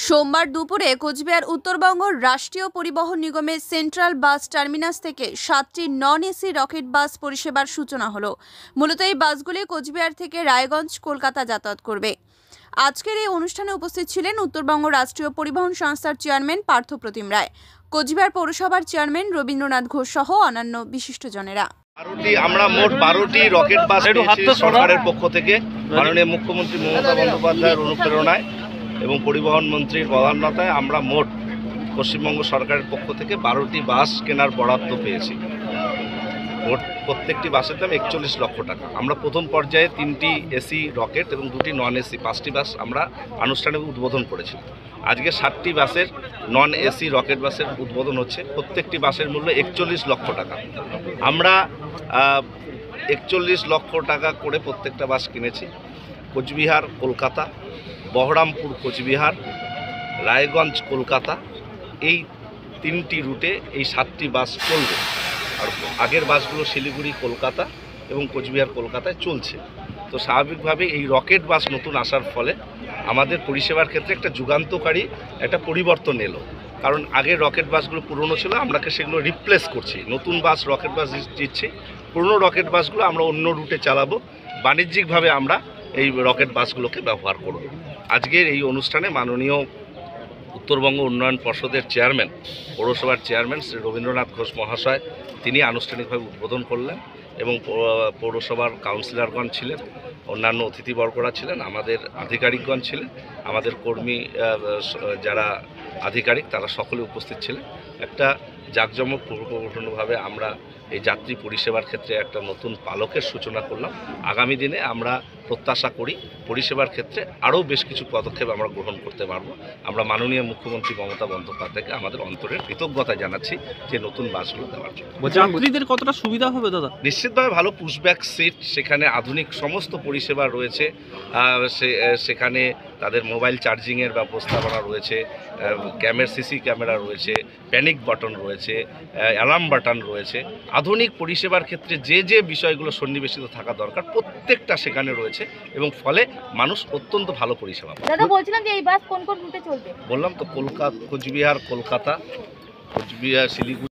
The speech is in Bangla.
সোমবার দুপুরে কোচবিহার উত্তরবঙ্গ রাষ্ট্রীয় পরিবহন নিগমের সেন্ট্রাল বাস টার্মিনাস থেকে 7টি নন এসি রকেট বাস পরিষেবার সূচনা হলো। মূলত এই বাসগুলি কোচবিহার থেকে রায়গঞ্জ, কলকাতা যাতায়াত করবে। আজকের এই অনুষ্ঠানে উপস্থিত ছিলেন উত্তরবঙ্গ রাষ্ট্রীয় পরিবহন সংস্থার চেয়ারম্যান পার্থপ্রতিম রায়, কোচবিহার পৌরসভার চেয়ারম্যান রবীন্দ্রনাথ ঘোষ সহ অন্যান্য বিশিষ্টজনেরা। আমরা মোট 12টি রকেট বাস সরকারের পক্ষ থেকে মাননীয় মুখ্যমন্ত্রী মমতা বন্দ্যোপাধ্যায়ের অনুপ্রেরণায় এবং পরিবহন মন্ত্রীর প্রধানতায় আমরা মোট পশ্চিমবঙ্গ সরকারের পক্ষ থেকে 12টি বাস কেনার বরাদ্দ পেয়েছি। মোট প্রত্যেকটি বাসের দাম 41 লক্ষ টাকা। আমরা প্রথম পর্যায়ে 3টি এসি রকেট এবং 2টি নন এসি 5টি বাস আমরা আনুষ্ঠানিক উদ্বোধন করেছি। আজকে 7টি বাসের নন এসি রকেট বাসের উদ্বোধন হচ্ছে। প্রত্যেকটি বাসের মূল্য 41 লক্ষ টাকা। আমরা 41 লক্ষ টাকা করে প্রত্যেকটা বাস কিনেছি। কোচবিহার কলকাতা, বহরমপুর কোচবিহার, রায়গঞ্জ কলকাতা, এই 3টি রুটে এই 7টি বাস চলবে। আর আগের বাসগুলো শিলিগুড়ি কলকাতা এবং কোচবিহার কলকাতায় চলছে। তো স্বাভাবিকভাবে এই রকেট বাস নতুন আসার ফলে আমাদের পরিষেবার ক্ষেত্রে একটা যুগান্তকারী একটা পরিবর্তন এলো। কারণ আগের রকেট বাসগুলো পুরনো ছিল, আমরা সেগুলো রিপ্লেস করছি, নতুন বাস রকেট বাস দিচ্ছি। পুরনো রকেট বাসগুলো আমরা অন্য রুটে চালাবো, বাণিজ্যিকভাবে আমরা এই রকেট বাসগুলোকে ব্যবহার করব। আজকের এই অনুষ্ঠানে মাননীয় উত্তরবঙ্গ উন্নয়ন পর্ষদের চেয়ারম্যান, পৌরসভার চেয়ারম্যান শ্রী রবীন্দ্রনাথ ঘোষ মহাশয় তিনি আনুষ্ঠানিকভাবে উদ্বোধন করলেন এবং পৌরসভার কাউন্সিলরগণ ছিলেন, অন্যান্য অতিথিবর্গরা ছিলেন, আমাদের আধিকারিকগণ ছিলেন, আমাদের কর্মী যারা আধিকারিক তারা সকলে উপস্থিত ছিলেন। একটা জাঁকজমকপূর্ণভাবে আমরা এই যাত্রী পরিষেবার ক্ষেত্রে একটা নতুন পালকের সূচনা করলাম। আগামী দিনে আমরা প্রত্যাশা করি পরিষেবার ক্ষেত্রে আরও বেশ কিছু পদক্ষেপ আমরা গ্রহণ করতে পারব। আমরা মাননীয় মুখ্যমন্ত্রী মমতা বন্দ্যোপাধ্যায়কে আমাদের অন্তরের কৃতজ্ঞতা জানাচ্ছি যে নতুন বাসগুলো দেওয়ার জন্য। যাত্রীদের কতটা সুবিধা হবে দাদা? নিশ্চিতভাবে ভালো পুশব্যাক সিট, সেখানে আধুনিক সমস্ত পরিষেবা রয়েছে, সেখানে তাদের মোবাইল চার্জিংয়ের ব্যবস্থাপনা রয়েছে, সিসি ক্যামেরা রয়েছে, প্যানিক বাটন রয়েছে, অ্যালার্ম বাটন রয়েছে। আধুনিক পরিষেবার ক্ষেত্রে যে যে বিষয়গুলো সন্নিবেশিত থাকা দরকার প্রত্যেকটা সেখানে রয়েছে এবং ফলে মানুষ অত্যন্ত ভালো পরিষেবা পাবে। দাদা বলছিলাম যে এই বাস কোন কোন রুটে চলবে? বললাম তো, কোচবিহার কলকাতা, কোচবিহার শিলিগুড়ি।